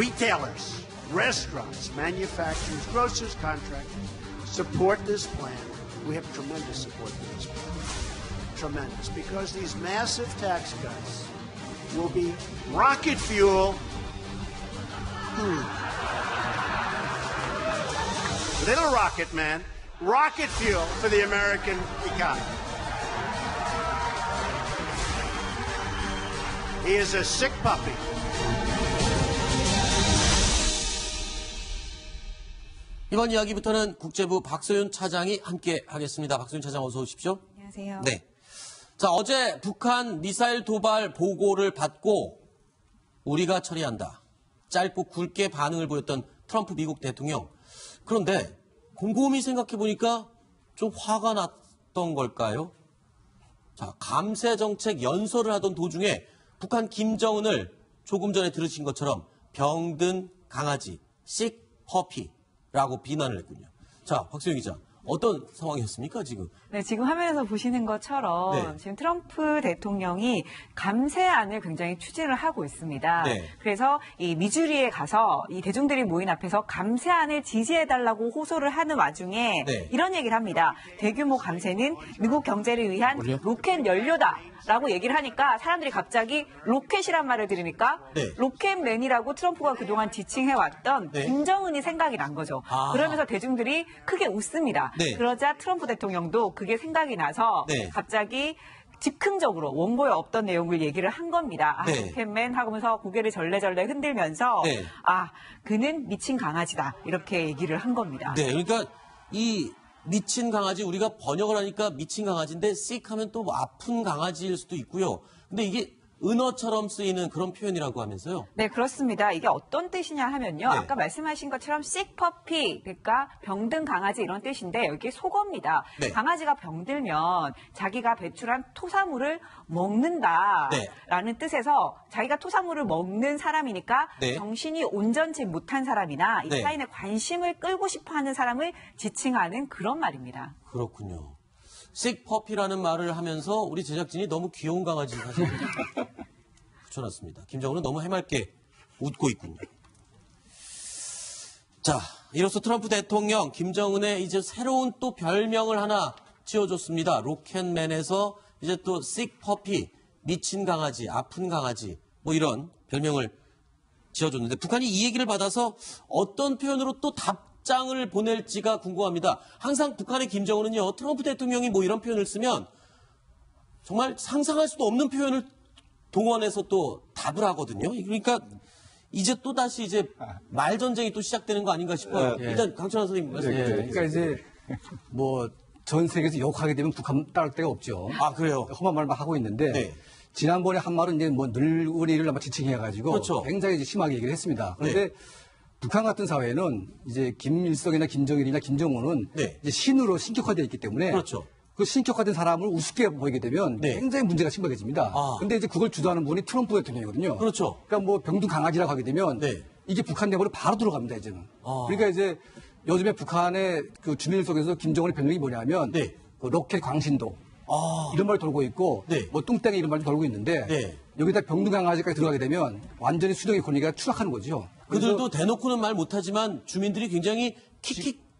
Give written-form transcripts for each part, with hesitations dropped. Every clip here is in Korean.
retailers, restaurants, manufacturers, grocers, contractors support this plan. We have tremendous support for this plan. Tremendous, because these massive tax cuts will be rocket fuel. Little rocket man, rocket fuel for the American economy. He is a sick puppy. 이번 이야기부터는 국제부 박소윤 차장이 함께 하겠습니다. 박소윤 차장 어서 오십시오. 안녕하세요. 네. 자, 어제 북한 미사일 도발 보고를 받고 우리가 처리한다. 짧고 굵게 반응을 보였던 트럼프 미국 대통령. 그런데 곰곰이 생각해보니까 좀 화가 났던 걸까요? 자, 감세 정책 연설을 하던 도중에 북한 김정은을 조금 전에 들으신 것처럼 병든 강아지, sick puppy라고 비난을 했군요. 자, 박소영 기자, 어떤 상황이었습니까, 지금? 네, 지금 화면에서 보시는 것처럼 네. 지금 트럼프 대통령이 감세안을 굉장히 추진을 하고 있습니다. 네. 그래서 이 미주리에 가서 이 대중들이 모인 앞에서 감세안을 지지해달라고 호소를 하는 와중에 네. 이런 얘기를 합니다. 대규모 감세는 미국 경제를 위한 로켓 연료다. 라고 얘기를 하니까 사람들이 갑자기 로켓이란 말을 들으니까 네. 로켓맨이라고 트럼프가 그동안 지칭해왔던 네. 김정은이 생각이 난 거죠. 아. 그러면서 대중들이 크게 웃습니다. 네. 그러자 트럼프 대통령도 그게 생각이 나서 네. 갑자기 즉흥적으로 원고에 없던 내용을 얘기를 한 겁니다. 아, 네. 로켓맨 하면서 고개를 절레절레 흔들면서 네. 아, 그는 미친 강아지다. 이렇게 얘기를 한 겁니다. 네, 그러니까 이 미친 강아지, 우리가 번역을 하니까 미친 강아지인데 sick 하면 또 뭐 아픈 강아지일 수도 있고요. 근데 이게 은어처럼 쓰이는 그런 표현이라고 하면서요. 네, 그렇습니다. 이게 어떤 뜻이냐 하면요. 네. 아까 말씀하신 것처럼 sick puppy, 그러니까 병든 강아지 이런 뜻인데 여기에 속어입니다. 네. 강아지가 병들면 자기가 배출한 토사물을 먹는다라는 뜻에서 자기가 토사물을 먹는 사람이니까 네. 정신이 온전치 못한 사람이나 이 네. 타인의 관심을 끌고 싶어하는 사람을 지칭하는 그런 말입니다. 그렇군요. sick puppy라는 말을 하면서 우리 제작진이 너무 귀여운 강아지 사실 붙여놨습니다. 김정은은 너무 해맑게 웃고 있군요. 자, 이로써 트럼프 대통령 김정은의 이제 새로운 또 별명을 하나 지어줬습니다. 로켓맨에서 이제 또 sick puppy, 미친 강아지, 아픈 강아지 뭐 이런 별명을 지어줬는데 북한이 이 얘기를 받아서 어떤 표현으로 또 답장을 보낼지가 궁금합니다. 항상 북한의 김정은은요, 트럼프 대통령이 뭐 이런 표현을 쓰면 정말 상상할 수도 없는 표현을 동원해서 또 답을 하거든요. 그러니까 이제 또 다시 이제 말 전쟁이 또 시작되는 거 아닌가 싶어요. 일단 강천환 선생님 말씀해 주세요. 그러니까 이제 뭐 전 세계에서 욕하게 되면 북한 따를 데가 없죠. 아, 그래요? 험한 말만 하고 있는데 네. 지난번에 한 말은 이제 뭐 늙은이를 아마 지칭해가지고 그렇죠. 굉장히 이제 심하게 얘기를 했습니다. 그런데 북한 같은 사회는 이제 김일성이나 김정일이나 김정은은 네. 이제 신으로 신격화되어 있기 때문에 그렇죠. 그 신격화된 사람을 우습게 보이게 되면 네. 굉장히 문제가 심각해집니다. 아. 근데 이제 그걸 주도하는 분이 트럼프 대통령이거든요. 그렇죠. 그러니까 뭐 병든 강아지라고 하게 되면 네. 이게 북한 내부로 바로 들어갑니다, 이제는. 아. 그러니까 이제 요즘에 북한의 그 주민 속에서 김정은의 별명이 뭐냐면 네. 그 로켓 광신도 아, 이런 말 돌고 있고 네. 뭐 뚱땡이 이런 말도 돌고 있는데 네. 여기다 병든 강아지까지 들어가게 되면 완전히 수령의 권위가 추락하는 거죠. 그래서 그들도 대놓고는 말 못하지만 주민들이 굉장히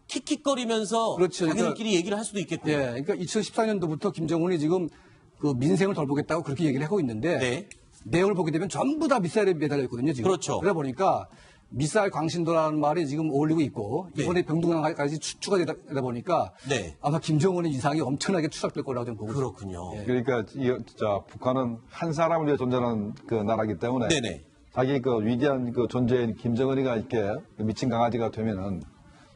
킥킥거리면서 그렇죠. 자기들끼리 얘기를 할 수도 있겠고요. 예, 그러니까 2014년도부터 김정은이 지금 그 민생을 돌보겠다고 그렇게 얘기를 하고 있는데 네. 내용을 보게 되면 전부 다 미사일에 매달려 있거든요. 지금. 그렇죠. 그러다 보니까 미사일 광신도라는 말이 지금 어울리고 있고 네. 이번에 병동강까지 추가되다 보니까 네. 아마 김정은의 위상이 엄청나게 추락될 거라고 저는 보고 있습니다. 그렇군요. 그러니까 북한은 한 사람을 위해 존재하는 그 나라이기 때문에 네네. 자기 그 위대한 그 존재인 김정은이가 이렇게 미친 강아지가 되면은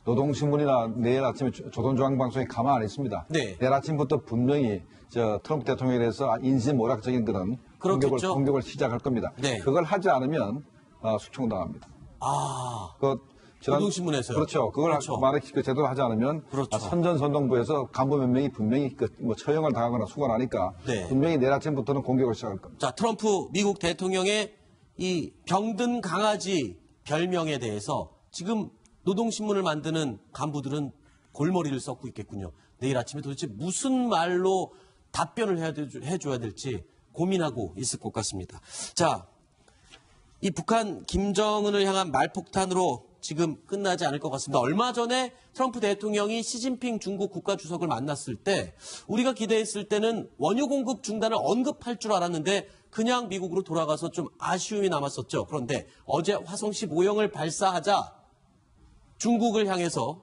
노동신문이나 내일 아침에 조선중앙방송에 가만 안 있습니다. 네. 내일 아침부터 분명히 트럼프 대통령에 대해서 인신모략적인 그런 그렇겠죠. 공격을 시작할 겁니다. 네. 그걸 하지 않으면 숙청당합니다. 아, 노동신문에서요. 그렇죠. 그걸 그렇죠. 제대로 하지 않으면 그렇죠. 선전선동부에서 간부 몇 명이 분명히 처형을 당하거나 수감하니까 네. 분명히 내일 아침부터는 공격을 시작할 겁니다. 자, 트럼프 미국 대통령의 이 병든 강아지 별명에 대해서 지금 노동신문을 만드는 간부들은 골머리를 썩고 있겠군요. 내일 아침에 도대체 무슨 말로 답변을 해줘야 될지 고민하고 있을 것 같습니다. 자, 이 북한 김정은을 향한 말폭탄으로 지금 끝나지 않을 것 같습니다. 얼마 전에 트럼프 대통령이 시진핑 중국 국가주석을 만났을 때 우리가 기대했을 때는 원유 공급 중단을 언급할 줄 알았는데 그냥 미국으로 돌아가서 좀 아쉬움이 남았었죠. 그런데 어제 화성 15형을 발사하자 중국을 향해서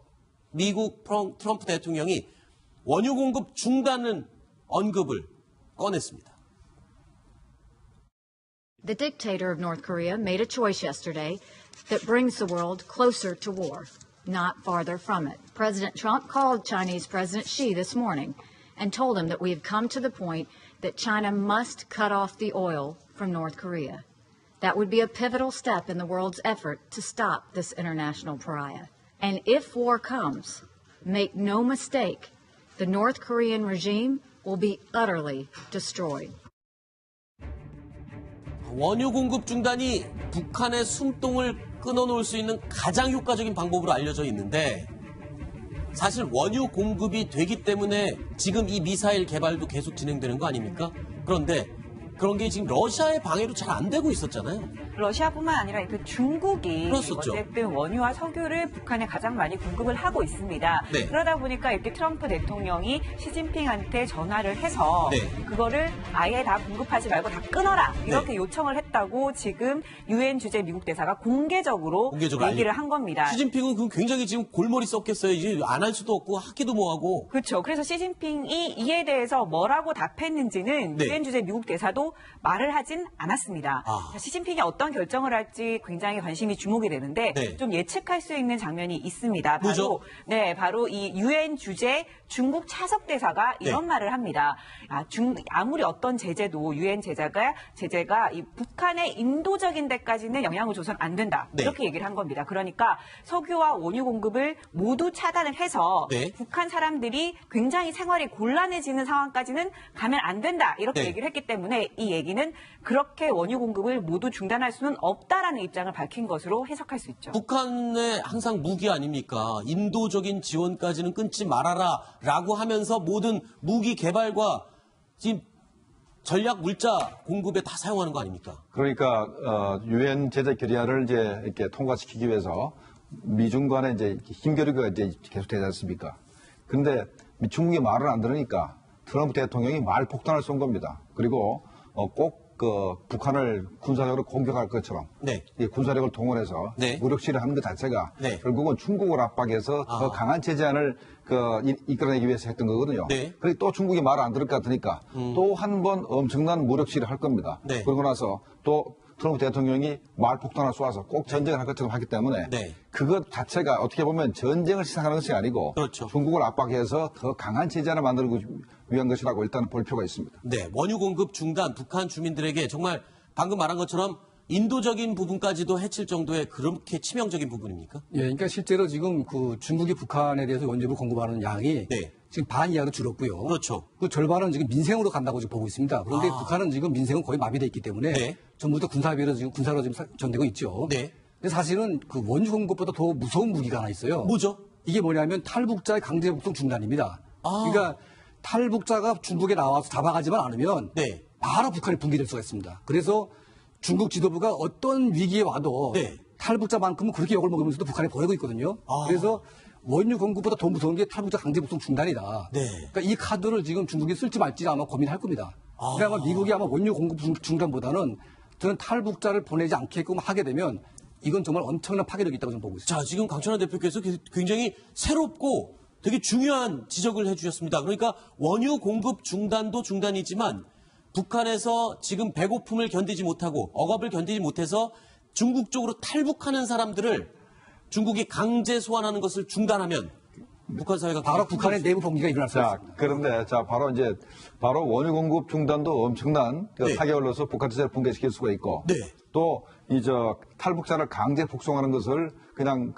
미국 트럼프 대통령이 원유 공급 중단은 언급을 꺼냈습니다. The dictator of North Korea made a choice yesterday that brings the world closer to war, not farther from it. President Trump called Chinese President Xi this morning and told him that we have come to the point that China must cut off the oil from North Korea. That would be a pivotal step in the world's effort to stop this international pariah. And if war comes, make no mistake, the North Korean regime will be utterly destroyed. 원유 공급 중단이 북한의 숨통을 끊어놓을 수 있는 가장 효과적인 방법으로 알려져 있는데 사실 원유 공급이 되기 때문에 지금 이 미사일 개발도 계속 진행되는 거 아닙니까? 그런데 그런 게 지금 러시아의 방해로 잘 안 되고 있었잖아요. 러시아뿐만 아니라 그 중국이 그렇었죠. 어쨌든 원유와 석유를 북한에 가장 많이 공급을 하고 있습니다. 네. 그러다 보니까 이렇게 트럼프 대통령이 시진핑한테 전화를 해서 네. 그거를 아예 다 공급하지 말고 다 끊어라 이렇게 네. 요청을 했다고 지금 유엔 주재 미국 대사가 공개적으로 얘기를 한 겁니다. 시진핑은 그럼 굉장히 지금 골머리 썼겠어요. 이제 안 할 수도 없고 하기도 뭐하고. 그렇죠. 그래서 시진핑이 이에 대해서 뭐라고 답했는지는 네. 유엔 주재 미국 대사도 말을 하진 않았습니다. 아. 시진핑이 어떤 결정을 할지 굉장히 관심이 주목이 되는데 네. 좀 예측할 수 있는 장면이 있습니다. 뭐죠? 바로 이 유엔 주재 중국 차석 대사가 이런 네. 말을 합니다. 아무리 어떤 제재도 유엔 제재가 이 북한의 인도적인 데까지는 영향을 줘서는 안 된다. 네. 이렇게 얘기를 한 겁니다. 그러니까 석유와 원유 공급을 모두 차단을 해서 네. 북한 사람들이 굉장히 생활이 곤란해지는 상황까지는 가면 안 된다. 이렇게 네. 얘기를 했기 때문에 이 얘기는 그렇게 원유 공급을 모두 중단할 수는 없다라는 입장을 밝힌 것으로 해석할 수 있죠. 북한의 항상 무기 아닙니까? 인도적인 지원까지는 끊지 말아라 라고 하면서 모든 무기 개발과 지금 전략 물자 공급에 다 사용하는 거 아닙니까? 그러니까 유엔 제재 결의안을 이제 이렇게 통과시키기 위해서 미중 간에 이제 힘겨루기가 이제 계속되지 않습니까? 그런데 중국이 말을 안 들으니까 트럼프 대통령이 말폭탄을 쏜 겁니다. 그리고 꼭 북한을 군사적으로 공격할 것처럼 네. 이 군사력을 동원해서 네. 무력시를 하는 것 자체가 네. 결국은 중국을 압박해서 더 강한 제재안을 이끌어내기 위해서 했던 거거든요. 네. 그리고 또 중국이 말을 안 들을 것 같으니까 또 한 번 엄청난 무력시를 할 겁니다. 네. 그러고 나서 또 트럼프 대통령이 말폭탄을 쏘아서 꼭 전쟁을 할 것처럼 하기 때문에 네. 그것 자체가 어떻게 보면 전쟁을 시작하는 것이 아니고 그렇죠. 중국을 압박해서 더 강한 제재안을 만들기 위한 것이라고 일단 볼 필요가 있습니다. 네, 원유 공급 중단 북한 주민들에게 정말 방금 말한 것처럼 인도적인 부분까지도 해칠 정도의 그렇게 치명적인 부분입니까? 예, 그러니까 실제로 지금 그 중국이 북한에 대해서 원유를 공급하는 양이 네. 지금 반 이하로 줄었고요. 그렇죠. 그 절반은 지금 민생으로 간다고 지금 보고 있습니다. 그런데 북한은 지금 민생은 거의 마비돼 있기 때문에 네. 전부 다 군사로 지금 전되고 있죠. 네. 근데 사실은 그 원유 공급보다 더 무서운 무기가 하나 있어요. 뭐죠? 이게 뭐냐면 탈북자의 강제 북송 중단입니다. 그러니까 탈북자가 중국에 나와서 잡아가지만 않으면 네. 바로 북한이 붕괴될 수가 있습니다. 그래서 중국 지도부가 어떤 위기에 와도 네. 탈북자만큼은 그렇게 욕을 먹으면서도 북한에 보내고 있거든요. 그래서 원유 공급보다 더 무서운 게 탈북자 강제 북송 중단이다. 네. 그러니까 이 카드를 지금 중국이 쓸지 말지 아마 고민할 겁니다. 그러니까 아마 미국이 아마 원유 공급 중단보다는 저는 탈북자를 보내지 않게끔 하게 되면 이건 정말 엄청난 파괴력이 있다고 저는 보고 있습니다. 자, 지금 강천환 대표께서 굉장히 새롭고 되게 중요한 지적을 해주셨습니다. 그러니까 원유 공급 중단도 중단이지만 북한에서 지금 배고픔을 견디지 못하고 억압을 견디지 못해서 중국 쪽으로 탈북하는 사람들을 중국이 강제 소환하는 것을 중단하면 북한 사회가 바로 북한의 내부 봉기가 일어날 수 자, 있습니다. 그런데 바로 원유 공급 중단도 엄청난 네. 타격으로서 북한 체제를 붕괴시킬 수가 있고 네. 또 탈북자를 강제 북송하는 것을 그냥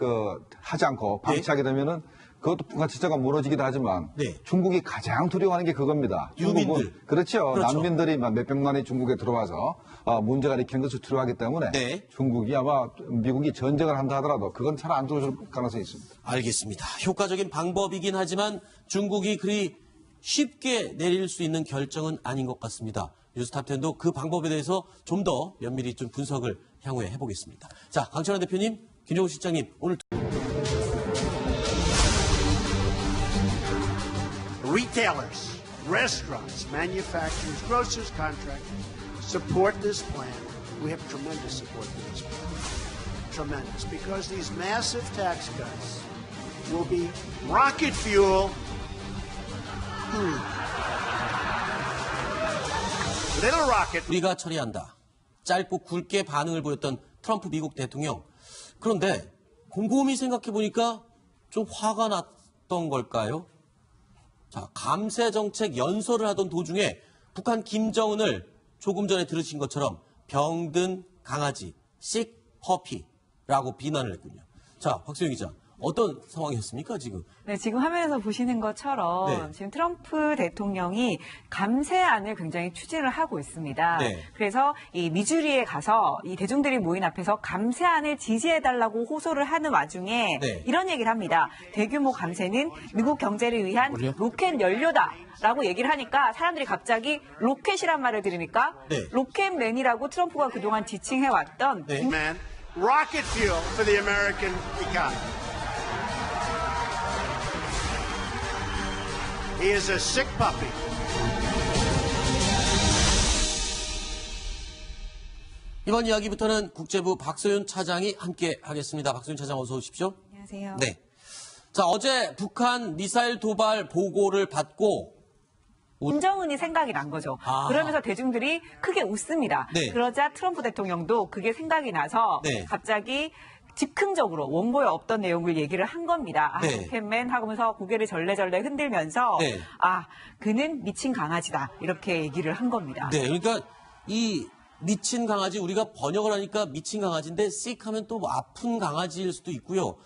하지 않고 방치하게 되면은 그것도 북한 체제가 무너지기도 하지만 네. 중국이 가장 두려워하는 게 그겁니다. 유민들. 중국은 그렇죠. 그렇죠. 난민들이 몇백만이 중국에 들어와서 문제가 일으키는 것을 두려워하기 때문에 네. 중국이 아마 미국이 전쟁을 한다 하더라도 그건 잘 안 들어줄 가능성이 있습니다. 알겠습니다. 효과적인 방법이긴 하지만 중국이 그리 쉽게 내릴 수 있는 결정은 아닌 것 같습니다. 뉴스탑10도 그 방법에 대해서 좀 더 면밀히 좀 분석을 향후에 해보겠습니다. 자, 강철환 대표님, 김종우 실장님, 오늘 Retailers, restaurants, manufacturers, grocers, contractors, support this plan. We have tremendous support for this plan. Tremendous, because these massive tax cuts will be rocket fuel. Little rocket. 우리가 처리한다. 짧고 굵게 반응을 보였던 트럼프 미국 대통령. 그런데 곰곰이 생각해보니까 좀 화가 났던 걸까요? 자, 감세 정책 연설을 하던 도중에 북한 김정은을 조금 전에 들으신 것처럼 병든 강아지, sick puppy라고 비난을 했군요. 자, 박수영 기자, 어떤 상황이었습니까, 지금? 네, 지금 화면에서 보시는 것처럼 네. 지금 트럼프 대통령이 감세안을 굉장히 추진을 하고 있습니다. 네. 그래서 이 미주리에 가서 이 대중들이 모인 앞에서 감세안을 지지해달라고 호소를 하는 와중에 네. 이런 얘기를 합니다. 대규모 감세는 미국 경제를 위한 로켓 연료다. 라고 얘기를 하니까 사람들이 갑자기 로켓이란 말을 들으니까 네. 로켓맨이라고 트럼프가 그동안 지칭해왔던 네. Man, rocket fuel for the American economy. He is a sick puppy. 이번 이야기부터는 국제부 박소윤 차장이 함께 하겠습니다. 박소윤 차장 어서 오십시오. 안녕하세요. 네. 자, 어제 북한 미사일 도발 보고를 받고 김정은이 생각이 난 거죠. 아. 그러면서 대중들이 크게 웃습니다. 네. 그러자 트럼프 대통령도 그게 생각이 나서 네. 갑자기 즉흥적으로 원고에 없던 내용을 얘기를 한 겁니다. 아, 네. 로켓맨 하면서 고개를 절레절레 흔들면서 네. 아, 그는 미친 강아지다. 이렇게 얘기를 한 겁니다. 네, 그러니까 이 미친 강아지 우리가 번역을 하니까 미친 강아지인데 sick 하면 또 뭐 아픈 강아지일 수도 있고요.